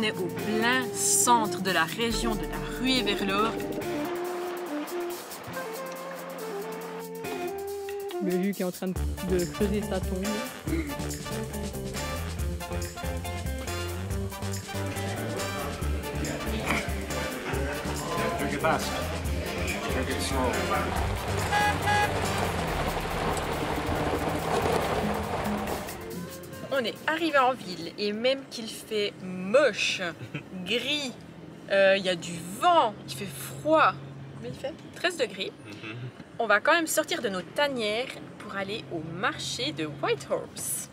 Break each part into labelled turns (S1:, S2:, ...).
S1: est au plein centre de la région de la ruée vers l'or.
S2: Le Luc qui est en train de creuser sa tombe.
S3: Drink it fast. Drink it slow.
S1: On est arrivé en ville et même qu'il fait moche, gris, il y a du vent, il fait froid, mais il fait 13 degrés. On va quand même sortir de nos tanières pour aller au marché de Whitehorse.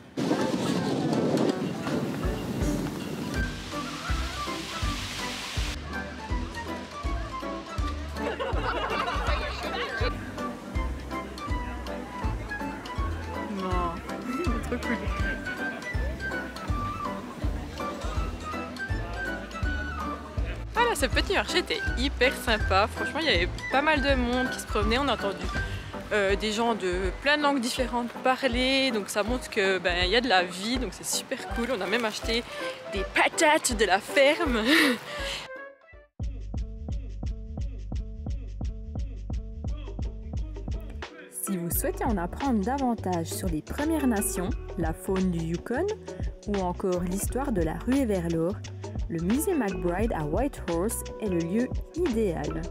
S1: Non, trop cool. Voilà, ce petit marché était hyper sympa. Franchement, il y avait pas mal de monde qui se promenait. On a entendu des gens de plein de langues différentes parler. Donc ça montre que il y a de la vie. Donc c'est super cool. On a même acheté des patates de la ferme.
S4: Si vous souhaitez en apprendre davantage sur les Premières Nations, la faune du Yukon ou encore l'histoire de la ruée vers l'or, le musée McBride à Whitehorse est le lieu idéal.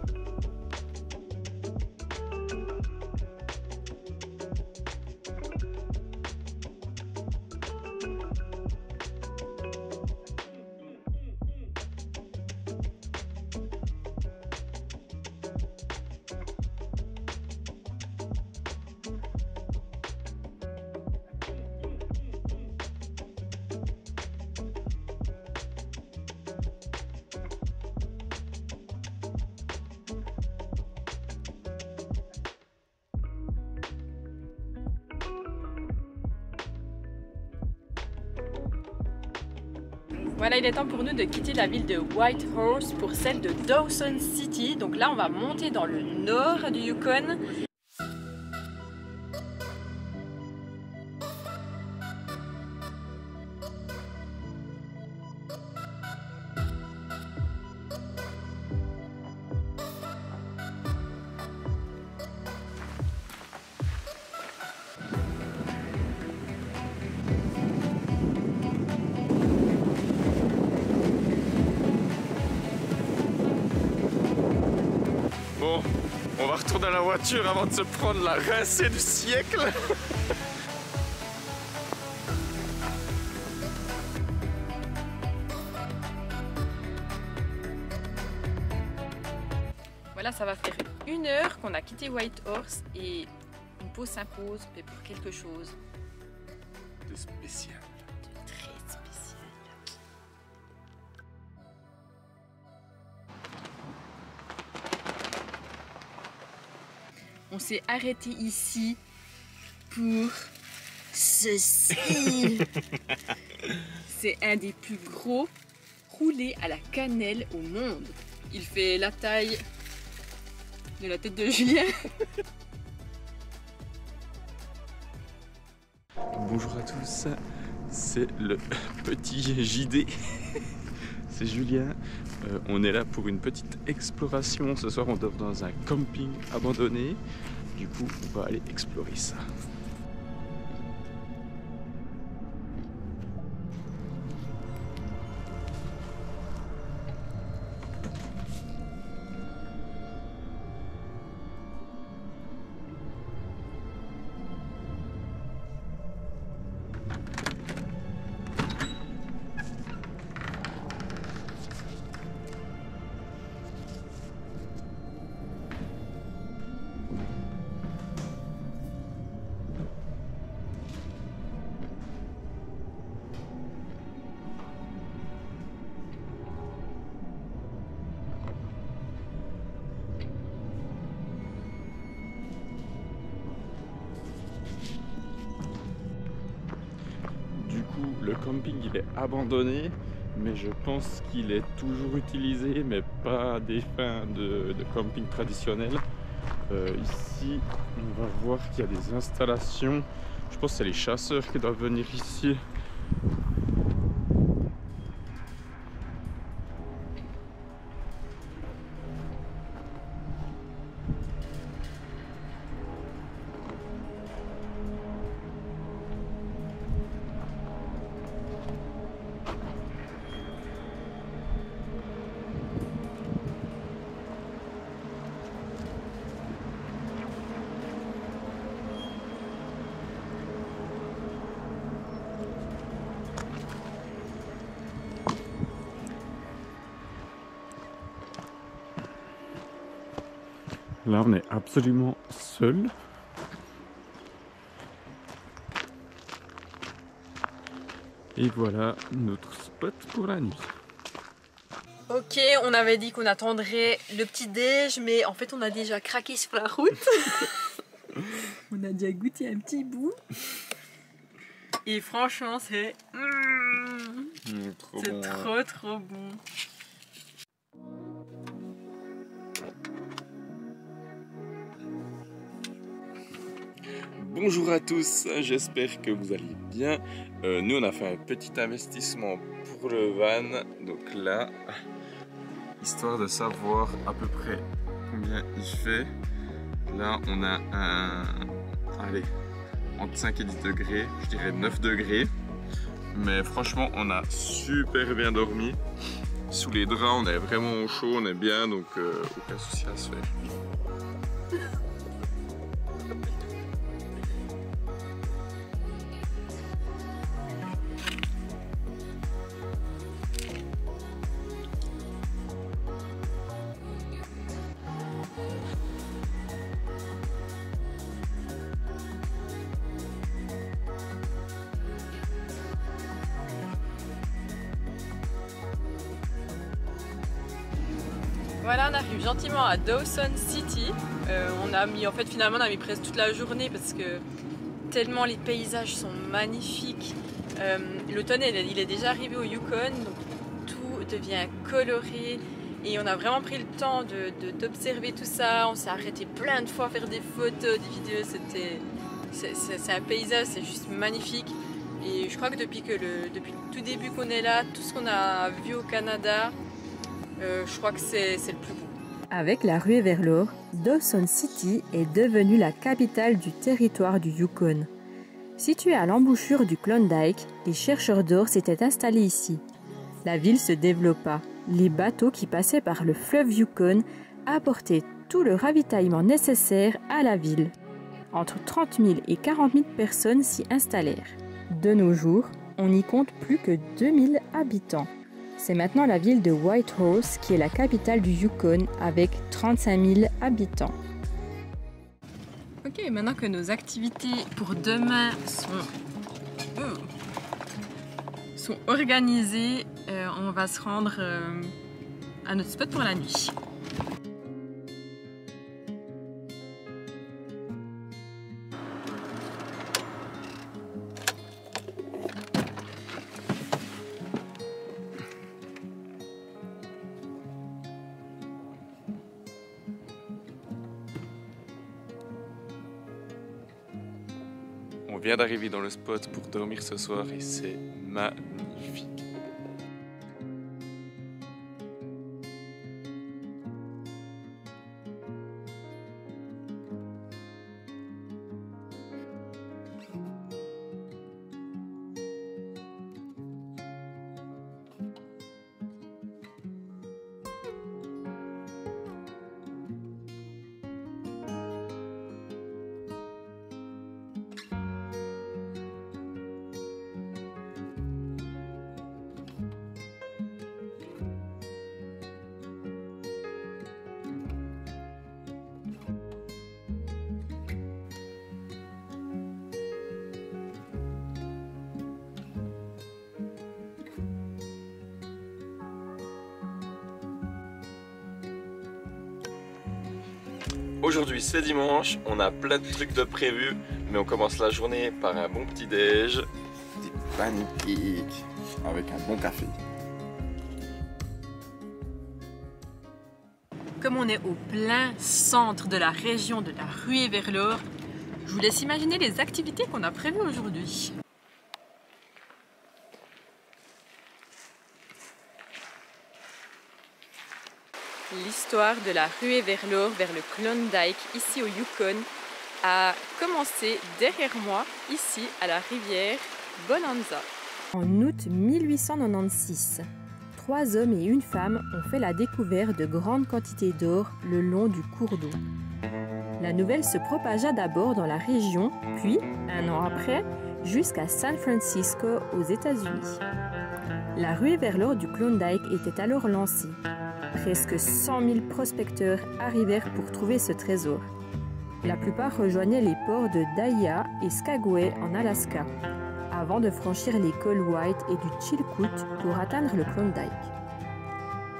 S1: Voilà, il est temps pour nous de quitter la ville de Whitehorse pour celle de Dawson City. Donc là, on va monter dans le nord du Yukon.
S3: Bon, on va retourner à la voiture avant de se prendre la rincée du siècle.
S1: Voilà, ça va faire 1 heure qu'on a quitté Whitehorse et une pause s'impose, mais pour quelque chose
S3: De spécial.
S1: de très spécial. On s'est arrêté ici pour ceci. C'est un des plus gros roulés à la cannelle au monde. Il fait la taille de la tête de Julien.
S3: Bonjour à tous, c'est le petit JD. C'est Julien. On est là pour une petite exploration. Ce soir, on dort dans un camping abandonné. Du coup, on va aller explorer ça. Le camping il est abandonné, mais je pense qu'il est toujours utilisé, mais pas à des fins de camping traditionnel. Ici, on va voir qu'il y a des installations. Je pense que c'est les chasseurs qui doivent venir ici. Là, on est absolument seul. Et voilà notre spot pour la nuit.
S1: Ok, on avait dit qu'on attendrait le petit déj, mais en fait on a déjà craqué sur la route.
S4: On a déjà goûté un petit bout.
S1: Et franchement c'est
S3: Trop
S1: trop bon.
S3: Bonjour à tous, j'espère que vous allez bien. Nous on a fait un petit investissement pour le van, donc là, histoire de savoir à peu près combien il fait. Là on a allez, entre 5 et 10 degrés, je dirais 9 degrés. Mais franchement on a super bien dormi. Sous les draps on est vraiment au chaud, on est bien, donc aucun souci à se faire.
S1: Voilà, on arrive gentiment à Dawson City. Finalement on a mis presque toute la journée parce que tellement les paysages sont magnifiques. L'automne il est déjà arrivé au Yukon, donc tout devient coloré et on a vraiment pris le temps d'observer tout ça. On s'est arrêté plein de fois à faire des photos, des vidéos. C'est un paysage, c'est juste magnifique. Et je crois que depuis le tout début qu'on est là, tout ce qu'on a vu au Canada, je crois que c'est le plus beau.
S4: Avec la ruée vers l'or, Dawson City est devenue la capitale du territoire du Yukon. Située à l'embouchure du Klondike, les chercheurs d'or s'étaient installés ici. La ville se développa. Les bateaux qui passaient par le fleuve Yukon apportaient tout le ravitaillement nécessaire à la ville. Entre 30 000 et 40 000 personnes s'y installèrent. De nos jours, on n'y compte plus que 2000 habitants. C'est maintenant la ville de Whitehorse qui est la capitale du Yukon avec 35 000 habitants.
S1: Ok, maintenant que nos activités pour demain sont organisées, on va se rendre à notre spot pour la nuit.
S3: On vient d'arriver dans le spot pour dormir ce soir et c'est magnifique. Aujourd'hui c'est dimanche, on a plein de trucs de prévus, mais on commence la journée par un bon petit déj, des pancakes avec un bon café.
S1: Comme on est au plein centre de la région de la ruée vers l'or, je vous laisse imaginer les activités qu'on a prévues aujourd'hui. L'histoire de la ruée vers l'or, vers le Klondike, ici au Yukon, a commencé derrière moi, ici à la rivière Bonanza.
S4: En août 1896, 3 hommes et une femme ont fait la découverte de grandes quantités d'or le long du cours d'eau. La nouvelle se propagea d'abord dans la région, puis, un an après, jusqu'à San Francisco aux États-Unis. La ruée vers l'or du Klondike était alors lancée. Presque 100 000 prospecteurs arrivèrent pour trouver ce trésor. La plupart rejoignaient les ports de Daya et Skagway en Alaska, avant de franchir les cols White et du Chilkoot pour atteindre le Klondike.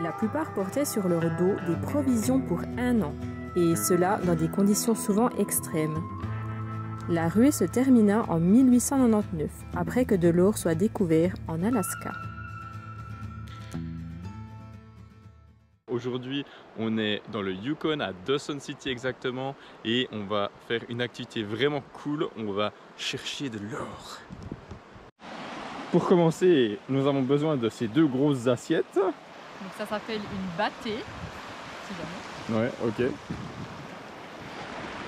S4: La plupart portaient sur leur dos des provisions pour 1 an, et cela dans des conditions souvent extrêmes. La ruée se termina en 1899, après que de l'or soit découvert en Alaska.
S3: Aujourd'hui, on est dans le Yukon, à Dawson City exactement, et on va faire une activité vraiment cool. On va chercher de l'or. Pour commencer, nous avons besoin de ces 2 grosses assiettes.
S2: Donc ça s'appelle une battée, si jamais.
S3: Ouais, ok.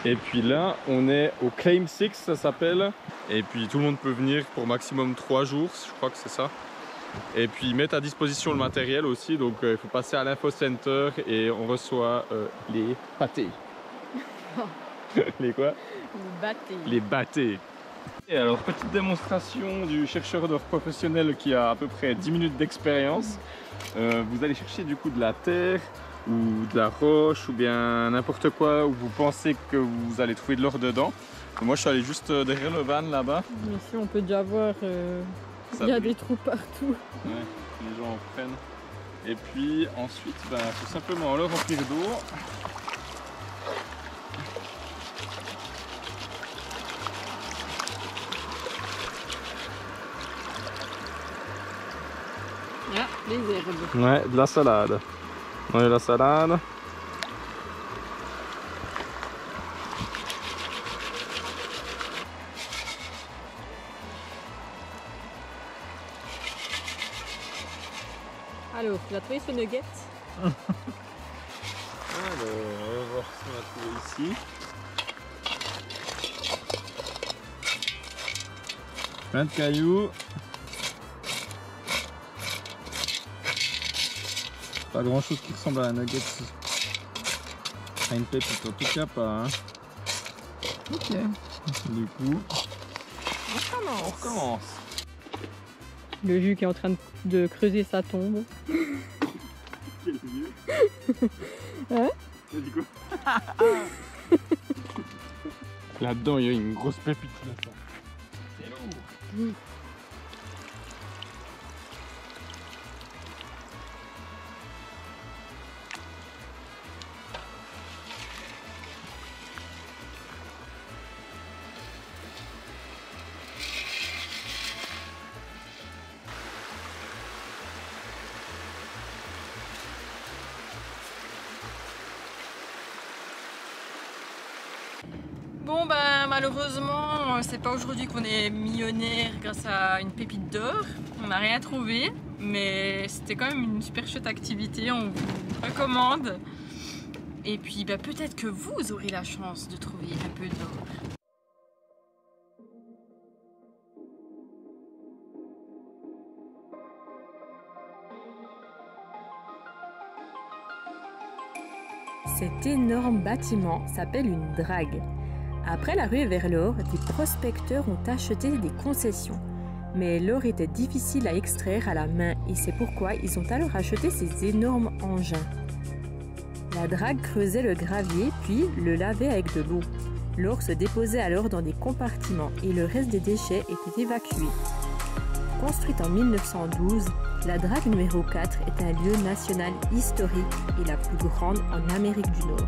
S3: Et puis là, on est au Claim 6, ça s'appelle. Et puis tout le monde peut venir pour maximum 3 jours, je crois que c'est ça. Et puis ils mettent à disposition le matériel aussi, donc il faut passer à l'info center et on reçoit les pâtés. Les quoi?
S2: Une battée.
S3: Les bâtés. Et alors, petite démonstration du chercheur d'or professionnel qui a à peu près 10 minutes d'expérience. Vous allez chercher du coup de la terre ou de la roche ou bien n'importe quoi où vous pensez que vous allez trouver de l'or dedans. Moi je suis allé juste derrière le van là-bas.
S2: Ici on peut déjà voir, il y a des trous partout.
S3: Ouais, les gens en prennent. Et puis ensuite, tout simplement le remplir d'eau.
S2: Ah, les herbes.
S3: Ouais, de la salade. On a la salade.
S2: Alors, tu as trouvé ce nugget?
S3: Alors, on va voir ce qu'on a trouvé ici. Plein de cailloux. Pas grand chose qui ressemble à un nugget. À une pépite, en tout cas pas. Hein.
S2: Ok.
S3: Du coup,
S2: On
S3: on recommence.
S2: Le Jules qui est en train de creuser sa tombe.
S3: Quel vieux.
S2: Hein?
S3: Du coup. Là-dedans, il y a une grosse pépite. Là-dedans. C'est lourd.
S1: Bon malheureusement c'est pas aujourd'hui qu'on est millionnaire grâce à une pépite d'or. On n'a rien trouvé, mais c'était quand même une super chouette activité, on vous recommande. Et puis peut-être que vous aurez la chance de trouver un peu d'or.
S4: Cet énorme bâtiment s'appelle une drague. Après la ruée vers l'or, des prospecteurs ont acheté des concessions. Mais l'or était difficile à extraire à la main et c'est pourquoi ils ont alors acheté ces énormes engins. La drague creusait le gravier puis le lavait avec de l'eau. L'or se déposait alors dans des compartiments et le reste des déchets était évacué. Construite en 1912, la drague numéro 4 est un lieu national historique et la plus grande en Amérique du Nord.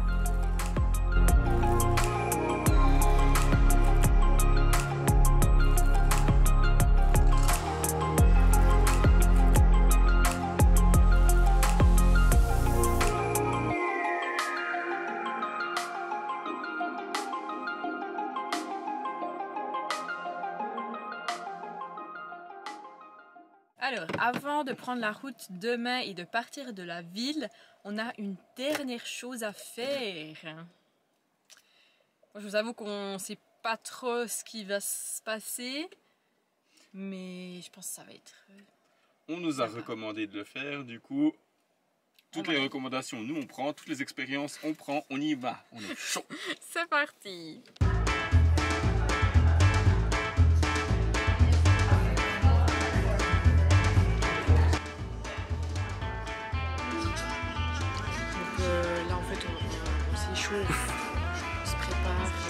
S1: Alors, avant de prendre la route demain et de partir de la ville, on a une dernière chose à faire. Moi, je vous avoue qu'on ne sait pas trop ce qui va se passer, mais je pense que ça va être...
S3: On nous a recommandé de le faire, du coup, toutes les recommandations, nous on prend, toutes les expériences, on prend, on y va, on est chaud.
S1: C'est parti!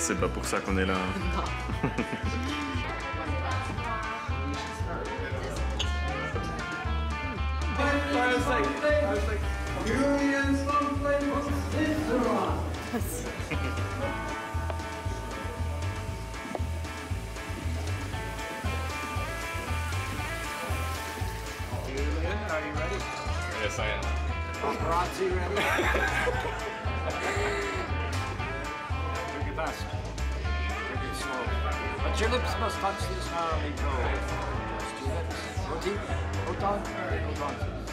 S3: C'est pas pour ça qu'on est là. Yes, I am.
S5: Paparazzi ready? Drink it fast. Drink it slow. But your lips must touch this now, Nico. Just your lips. No teeth, no tongue, no tonsils.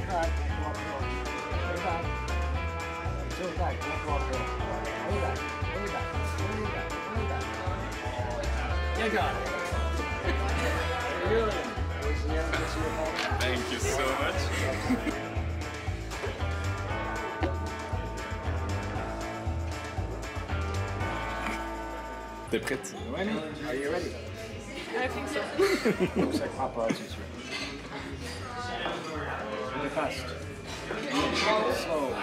S5: Alright, walk forward. Way back. Tilt back, don't walk forward. Way back, way back, way back, way back. You got it. Good.
S3: Thank you so much. T'es prête?
S5: Ready? Are you ready?
S1: I think so.
S5: Looks like paparazzi's ready. Really fast. Slow.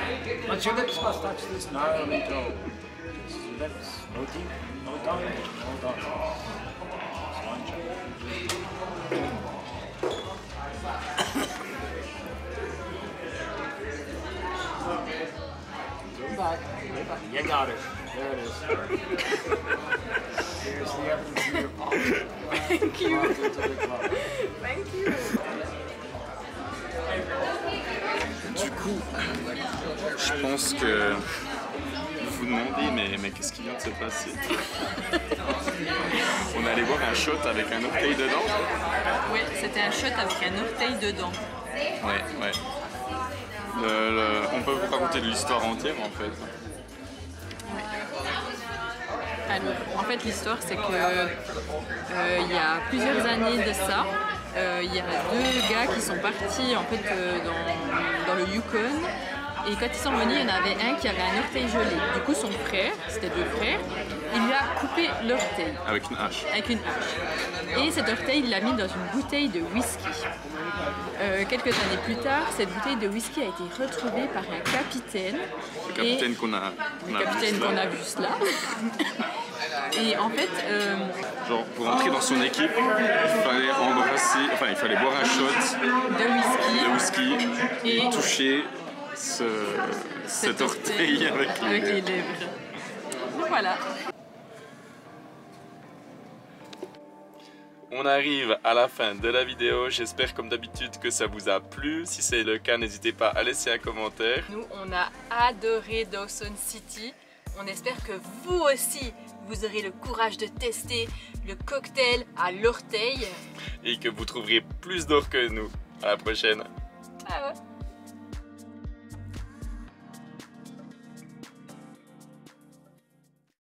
S5: But your lips must touch this gnarly toe. Just your lips. No teeth, no tongue, no tonsils. Zoom back. You got it. There it is. Here's the evidence in your pocket.
S1: Thank you.
S5: Welcome to the club.
S1: Thank you.
S3: Du coup, je pense que vous vous demandez, mais qu'est-ce qui vient de se passer? On allait boire un shot avec un orteil dedans.
S1: Oui, c'était un shot avec un orteil dedans.
S3: Ouais. On peut vous raconter de l'histoire entière en fait.
S1: Alors, en fait, l'histoire, c'est que il y a plusieurs années de ça, il y a deux gars qui sont partis en fait dans le Yukon. Et quand ils sont venus, il y en avait un qui avait un orteil gelé. Du coup, son frère, c'était deux frères, il lui a coupé l'orteil.
S3: Avec une hache.
S1: Avec une hache. Et cet orteil, il l'a mis dans une bouteille de whisky. Quelques années plus tard, cette bouteille de whisky a été retrouvée par un capitaine.
S3: Le capitaine qu'on a
S1: vu cela. Et en fait,
S3: genre pour entrer dans son équipe, il fallait boire un shot
S1: de
S3: whisky
S1: et
S3: toucher cet orteil avec les
S1: lèvres. Donc voilà.
S3: On arrive à la fin de la vidéo, j'espère comme d'habitude que ça vous a plu. Si c'est le cas, n'hésitez pas à laisser un commentaire.
S1: Nous, on a adoré Dawson City. On espère que vous aussi, vous aurez le courage de tester le cocktail à l'orteil.
S3: Et que vous trouverez plus d'or que nous. À la prochaine.
S1: Ah ouais.